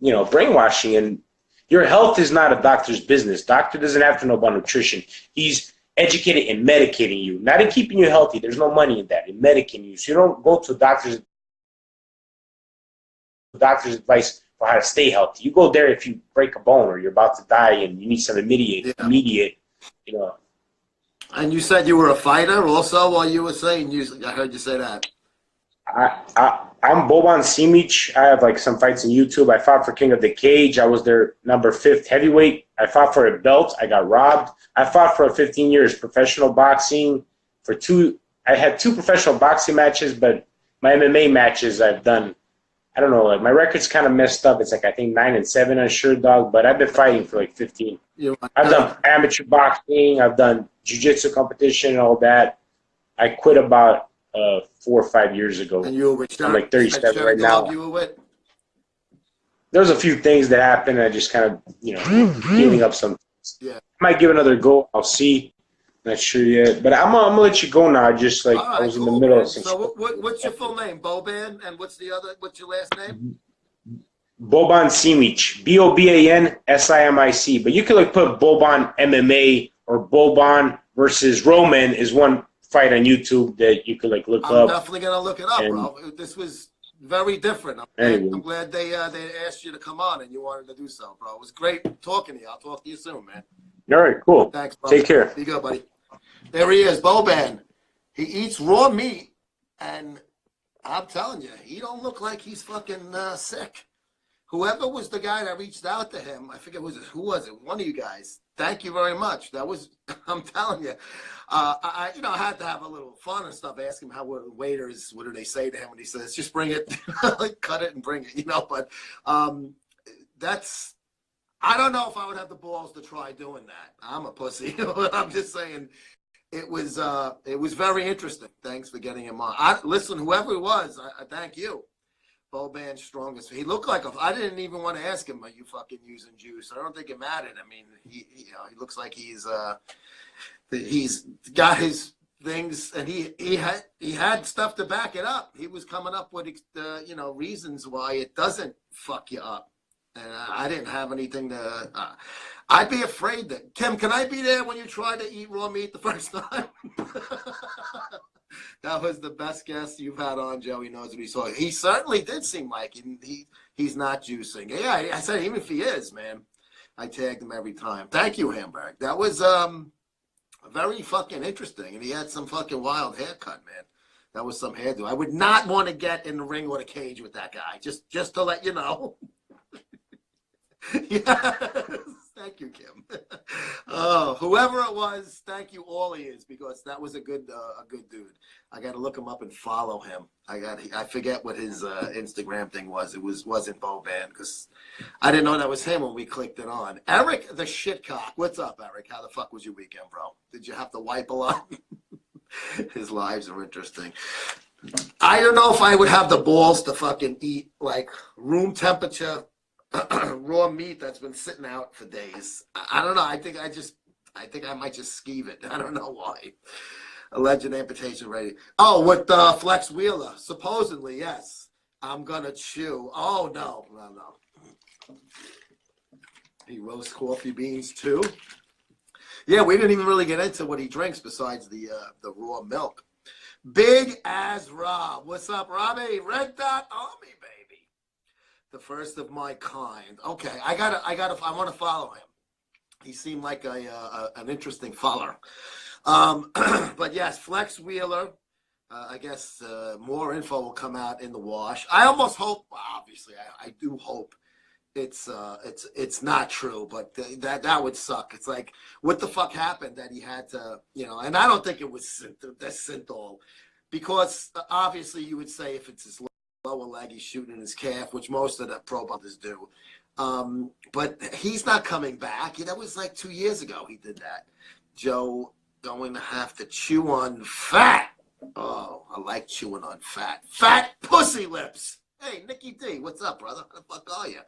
brainwashing. And your health is not a doctor's business. Doctor doesn't have to know about nutrition. He's educated in medicating you, not in keeping you healthy. There's no money in that, in medicating you. So you don't go to doctor's advice for how to stay healthy. You go there if you break a bone or you're about to die and you need some immediate, And you said you were a fighter also while you were saying, I heard you say that. I'm Boban Simic. I have like some fights on YouTube. I fought for King of the Cage. I was their number 5th heavyweight. I fought for a belt. I got robbed. I fought for 15 years professional boxing. I had 2 professional boxing matches, but my MMA matches I've done, I don't know, like my record's kind of messed up. It's like I think 9-7 on Sure Dog, but I've been fighting for like 15. I've done amateur boxing. I've done jiu-jitsu competition and all that. I quit about 4 or 5 years ago. And you were with I'm like 37 right now. You were with? There's a few things that happened. I just kind of, healing up some. Yeah. I might give it another go. I'll see. Not sure yet. But I'm gonna let you go now. Just like Right, I was in the middle of some. So what's your full name? Boban, and what's your last name? Boban Simic. BOBAN SIMIC. But you could like put Boban MMA or Boban versus Roman is one fight on YouTube that you could like look up. I'm definitely gonna look it up, bro. This was very different. I'm glad they asked you to come on and you wanted to do so, bro. It was great talking to you. I'll talk to you soon, man. All right, cool. Thanks, bro. Take care. Be good, buddy. There he is, Boban. He eats raw meat, and I'm telling you, he don't look like he's fucking sick. Whoever was the guy that reached out to him, I forget who was it? One of you guys. Thank you very much. That was, I'm telling you, I had to have a little fun and stuff. Ask him waiters, what do they say to him when he says, just bring it, like cut it and bring it, But I don't know if I would have the balls to try doing that. I'm a pussy, but I'm just saying it was very interesting. Thanks for getting him on. Listen, whoever it was, I thank you. Boban's strongest. He looked like I didn't even want to ask him, are you fucking using juice? I don't think it mattered. I mean, he looks like he's got his things, and he had stuff to back it up. He was coming up with reasons why it doesn't fuck you up. And I didn't have anything to. I'd be afraid that Kim. Can I be there when you try to eat raw meat the first time? That was the best guest you've had on, Joe. He knows what he saw. He certainly did seem like he's not juicing. Yeah, I said even if he is, man, I tagged him every time. Thank you, Hamburg. That was very fucking interesting, and he had some fucking wild haircut, man. That was some hairdo. I would not want to get in the ring or the cage with that guy. Just to let you know. Yes. Thank you, Kim. Oh, whoever it was, thank you all he is, because that was a good dude. I got to look him up and follow him. I forget what his Instagram thing was. It wasn't Boban, because I didn't know that was him when we clicked it on. Eric the shitcock. What's up, Eric? How the fuck was your weekend, bro? Did you have to wipe a lot? His lives are interesting. I don't know if I would have the balls to fucking eat like room temperature raw meat that's been sitting out for days. I don't know. I think I might just skeeve it. I don't know why. Alleged amputation ready. Oh, with Flex Wheeler. Supposedly, yes. I'm gonna chew. Oh no, no, no. He roasts coffee beans too. Yeah, we didn't even really get into what he drinks besides the raw milk. Big as Rob. What's up, Robbie? Red Dot Army, baby. The first of my kind. Okay, I want to follow him. He seemed like an interesting follower. But yes, Flex Wheeler. I guess more info will come out in the wash. I almost hope. Obviously, I do hope it's not true, but that would suck. It's like, what the fuck happened that he had to, and I don't think it was the synthol, because obviously you would say if it's his lower leg, he's shooting his calf, which most of the pro boxers do. But he's not coming back. That was like 2 years ago he did that. Joe going to have to chew on fat. Oh, I like chewing on fat. Fat pussy lips. Hey, Nicky D, what's up, brother? How the fuck are you?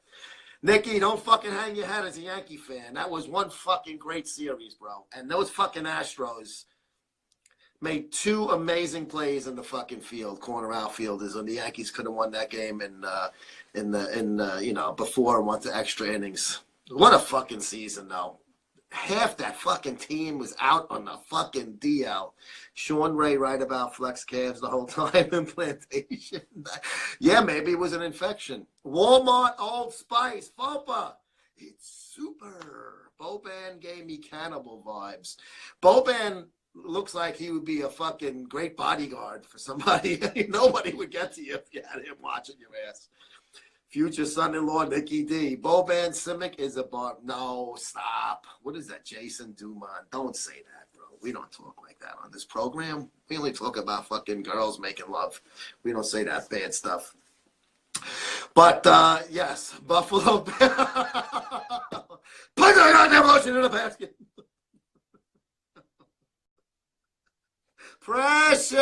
Nicky, don't fucking hang your head as a Yankee fan. That was one fucking great series, bro. And those fucking Astros made 2 amazing plays in the fucking field, corner outfielders, and the Yankees could have won that game before and went to extra innings. What a fucking season, though. Half that fucking team was out on the fucking DL. Sean Ray right about flex calves the whole time. Implantation. Yeah, maybe it was an infection. Walmart Old Spice. FOPA. It's super. Boban gave me cannibal vibes. Boban looks like he would be a fucking great bodyguard for somebody. Nobody would get to you if you had him watching your ass. Future son-in-law, Nicky D. Boban Simic is a bar. No, stop. What is that, Jason Dumont? Don't say that, bro. We don't talk like that on this program. We only talk about fucking girls making love. We don't say that bad stuff. But, yes, Buffalo. Put that goddamn lotion in the basket. Precious!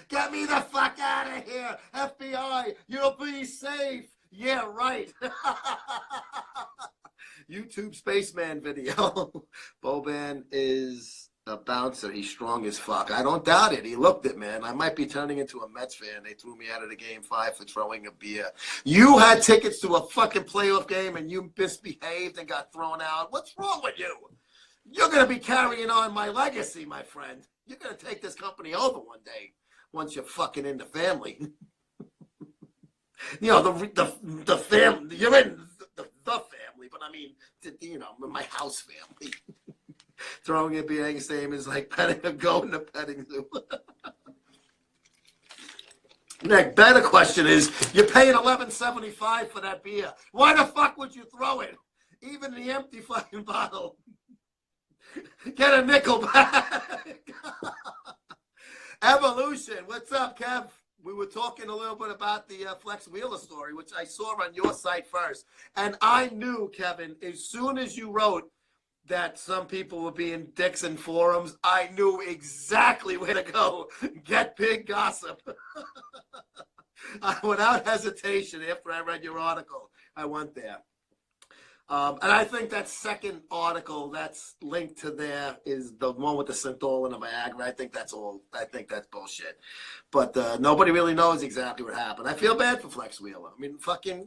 Get me the fuck out of here! FBI, you'll be safe! Yeah, right. YouTube Spaceman video. Boban is a bouncer. He's strong as fuck. I don't doubt it. He looked it, man. I might be turning into a Mets fan. They threw me out of the game 5 for throwing a beer. You had tickets to a fucking playoff game and you misbehaved and got thrown out. What's wrong with you? You're going to be carrying on my legacy, my friend. You're going to take this company over one day once you're fucking in the family. The family. You're in the family, but I mean, my house family. Throwing a beer same is like going to petting zoo. Nick, better question is, you're paying $11.75 for that beer. Why the fuck would you throw it? Even the empty fucking bottle. Get a nickel back. Evolution. What's up, Kev? We were talking a little bit about the Flex Wheeler story, which I saw on your site first. And I knew, Kevin, as soon as you wrote that some people were being dicks in forums, I knew exactly where to go. Get big gossip. Without hesitation, after I read your article, I went there. And I think that second article that's linked to there is the one with the synthol and the Viagra. I think that's bullshit. But nobody really knows exactly what happened. I feel bad for Flex Wheeler. I mean, fucking,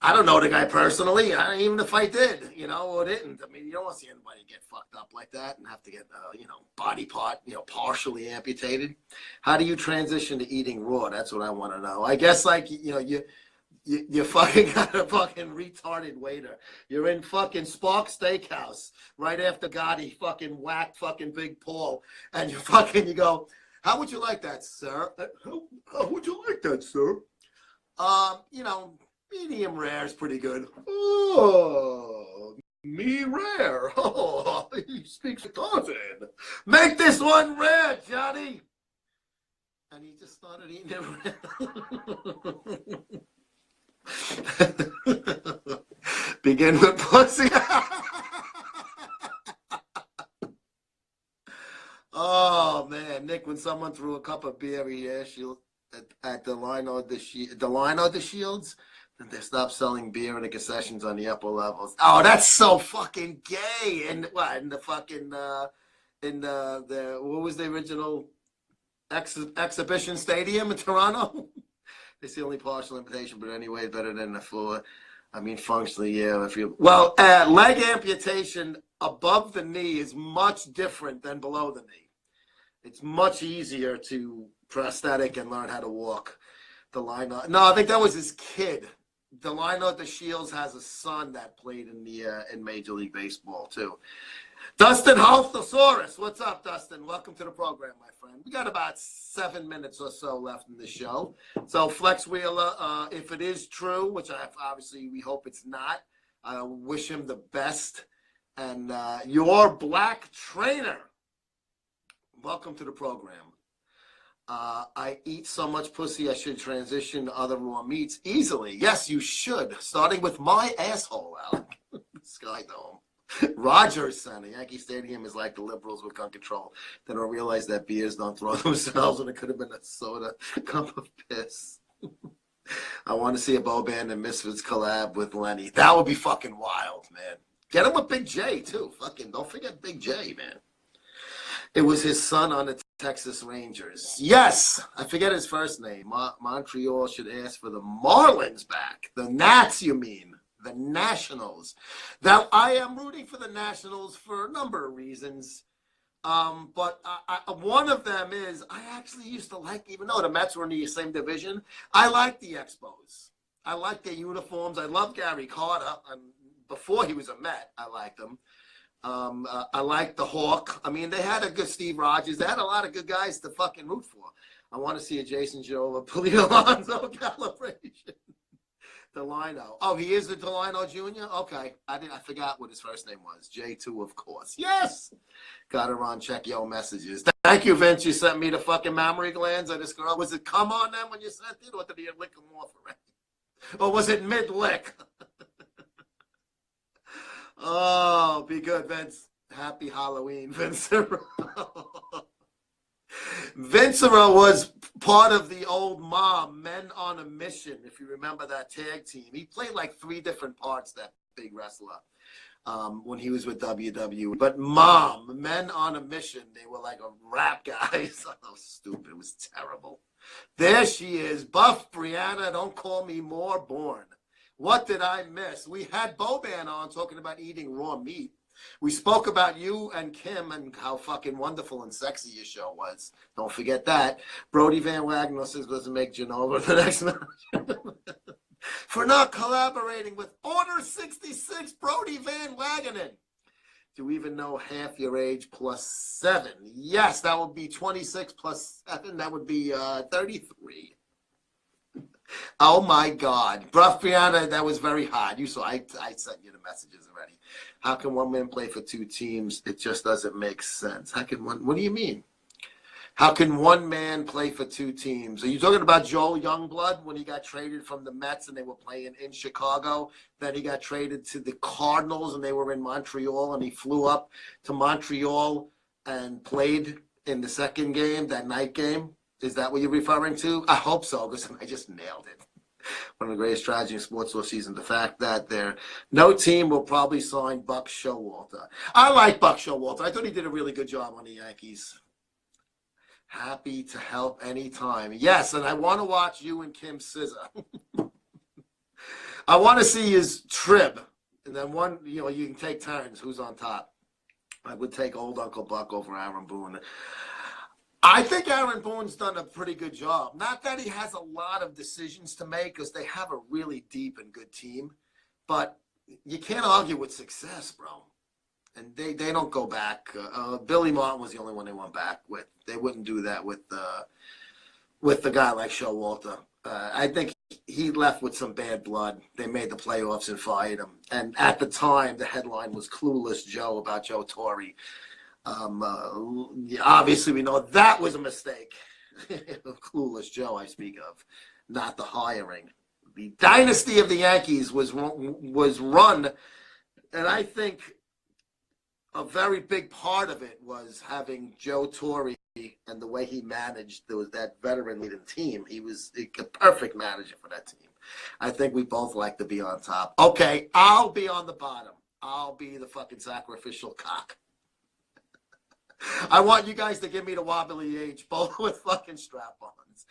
I don't know the guy personally. Even if I did, or didn't. I mean, you don't want to see anybody get fucked up like that and have to get, body part, partially amputated. How do you transition to eating raw? That's what I want to know. I guess, you fucking got a fucking retarded waiter. You're in fucking Spark Steakhouse right after Gotti fucking whacked fucking Big Paul. And you go, how would you like that, sir? How would you like that, sir? Medium rare is pretty good. Oh, me rare. Oh, he speaks Italian. Make this one rare, Johnny. And he just started eating it. Begin with pussy. Oh man, Nick, when someone threw a cup of beer, he asked you at the line of the Shields, and they stopped selling beer in the concessions on the upper levels. Oh, that's so fucking gay. And what in the fucking what was the original Exhibition Stadium in Toronto. It's the only partial invitation, but anyway, better than the full. I mean, functionally, yeah. If you leg amputation above the knee is much different than below the knee. It's much easier to prosthetic and learn how to walk. Delino. No, I think that was his kid. Delino DeShields has a son that played in Major League Baseball too. Dustin Halthosaurus, what's up, Dustin? Welcome to the program, my friend. We got about 7 minutes or so left in the show. So Flex Wheeler, if it is true, which obviously we hope it's not, I wish him the best. And your black trainer, welcome to the program. I eat so much pussy I should transition to other raw meats easily. Yes, you should, starting with my asshole, Alec. Sky Dome. Rogers Center, Yankee Stadium is like the liberals with gun control. They don't realize that beers don't throw themselves, and it could have been a soda cup of piss. I want to see a Boban and Misfits collab with Lenny. That would be fucking wild, man. Get him with Big J too. Fucking don't forget Big J, man. It was his son on the Texas Rangers. Yes, I forget his first name. Montreal should ask for the Marlins back. The Nats, you mean? The Nationals. Now, I am rooting for the Nationals for a number of reasons. But one of them is I actually used to like, even though the Mets were in the same division, I like the Expos. I like their uniforms. I love Gary Carter. Before he was a Met, I liked him. I like the Hawk. I mean, they had a good Steve Rogers. They had a lot of good guys to fucking root for. I want to see a Jason Joe, Polito Alonso calibration. Delino. Oh, he is the Delino Jr.? Okay. I forgot what his first name was. J2, of course. Yes! Got her on check yo messages. Thank you, Vince. You sent me the fucking mammary glands of this girl. Was it come on them when you sent it, or did he lick them off already? Or was it mid-lick? Oh, be good, Vince. Happy Halloween, Vincero. Vincero was part of the old Mom, Men on a Mission, if you remember that tag team. He played like 3 different parts, that big wrestler, when he was with WWE. But Mom, Men on a Mission, they were like a rap guy. So stupid. It was terrible. There she is. Buff Brianna, don't call me more born. What did I miss? We had Boban on talking about eating raw meat. We spoke about you and Kim and how fucking wonderful and sexy your show was. Don't forget that. Brody Van Wagner says doesn't make Genova the next match. For not collaborating with Order 66, Brody Van Wagenen. Do you even know half your age plus 7? Yes, that would be 26 plus 7. That would be 33. Oh my God, Bruff Brianna, that was very hard. You saw, I sent you the messages already. How can one man play for 2 teams? It just doesn't make sense. How can one? What do you mean? How can one man play for 2 teams? Are you talking about Joel Youngblood when he got traded from the Mets and they were playing in Chicago? Then he got traded to the Cardinals and they were in Montreal, and he flew up to Montreal and played in the second game, that night game. Is that what you're referring to? I hope so, because I just nailed it. One of the greatest tragedies in sports all season, the fact that no team will probably sign Buck Showalter. I like Buck Showalter. I thought he did a really good job on the Yankees. Happy to help anytime. Yes, and I want to watch you and Kim Scissor. I want to see his trib. And then you can take turns. Who's on top? I would take old Uncle Buck over Aaron Boone. I think Aaron Boone's done a pretty good job. Not that he has a lot of decisions to make, because they have a really deep and good team. But you can't argue with success, bro. And they don't go back. Billy Martin was the only one they went back with. They wouldn't do that with the guy like Showalter. I think he left with some bad blood. They made the playoffs and fired him. And at the time, the headline was Clueless Joe about Joe Torre. Obviously, we know that was a mistake. Clueless Joe, I speak of, not the hiring. The dynasty of the Yankees was run, and I think a very big part of it was having Joe Torre and the way he managed that veteran-leading team. He was a perfect manager for that team. I think we both like to be on top. Okay, I'll be on the bottom. I'll be the fucking sacrificial cock. I want you guys to give me the wobbly H, both with fucking strap-ons.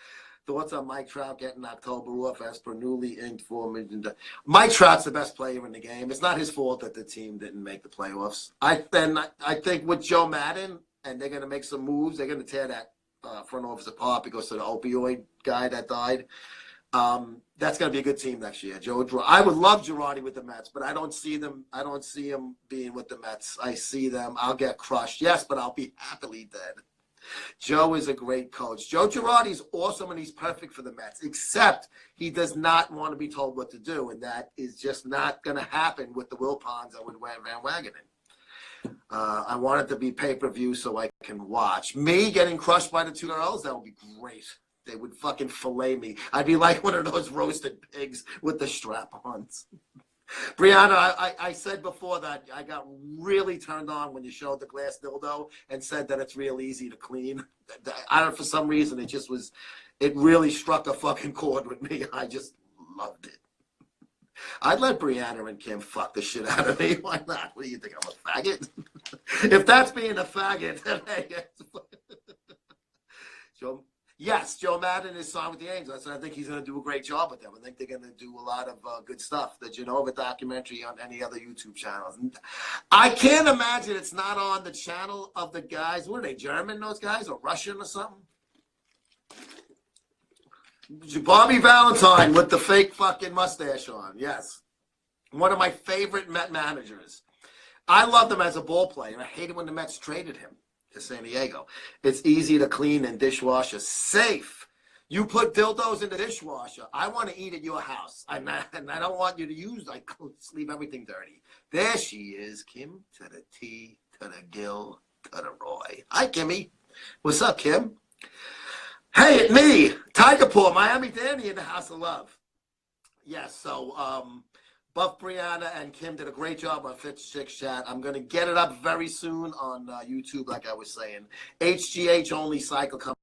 Thoughts on Mike Trout getting October off as per newly inked formation? Mike Trout's the best player in the game. It's not his fault that the team didn't make the playoffs. I think with Joe Madden, and they're going to make some moves, they're going to tear that front office apart because of the opioid guy that died. That's going to be a good team next year. I would love Girardi with the Mets, but I don't see him being with the Mets. I see them. I'll get crushed. Yes, but I'll be happily dead. Joe is a great coach. Joe Girardi is awesome, and he's perfect for the Mets, except he does not want to be told what to do, and that is just not going to happen with the Wilpons and with Van Wagenen. I want it to be pay-per-view so I can watch. Me getting crushed by the two girls, that would be great. They would fucking fillet me. I'd be like one of those roasted pigs with the strap-ons. Brianna, I said before that I got really turned on when you showed the glass dildo and said that it's real easy to clean. I don't know, for some reason, it really struck a fucking chord with me. I just loved it. I'd let Brianna and Kim fuck the shit out of me. Why not? What do you think, I'm a faggot? If that's being a faggot, then hey. Joe Madden is signed with the Angels, and I think he's going to do a great job with them. I think they're going to do a lot of good stuff. The Genova documentary on any other YouTube channels. I can't imagine it's not on the channel of the guys. What are they, German, those guys, or Russian or something? Bobby Valentine with the fake fucking mustache on, yes. One of my favorite Met managers. I loved him as a ball player. I hated when the Mets traded him to San Diego. It's easy to clean and dishwasher. Safe. You put dildos in the dishwasher. I want to eat at your house. And I don't want you to leave everything dirty. There she is, Kim, to the T, to the Gill, to the Roy. Hi, Kimmy. What's up, Kim? Hey, it's me, Tiger Paw, Miami Danny in the House of Love. Yes, so Buff, Brianna, and Kim did a great job on Fit Chicks Chat. I'm going to get it up very soon on YouTube, like I was saying. HGH only cycle coming.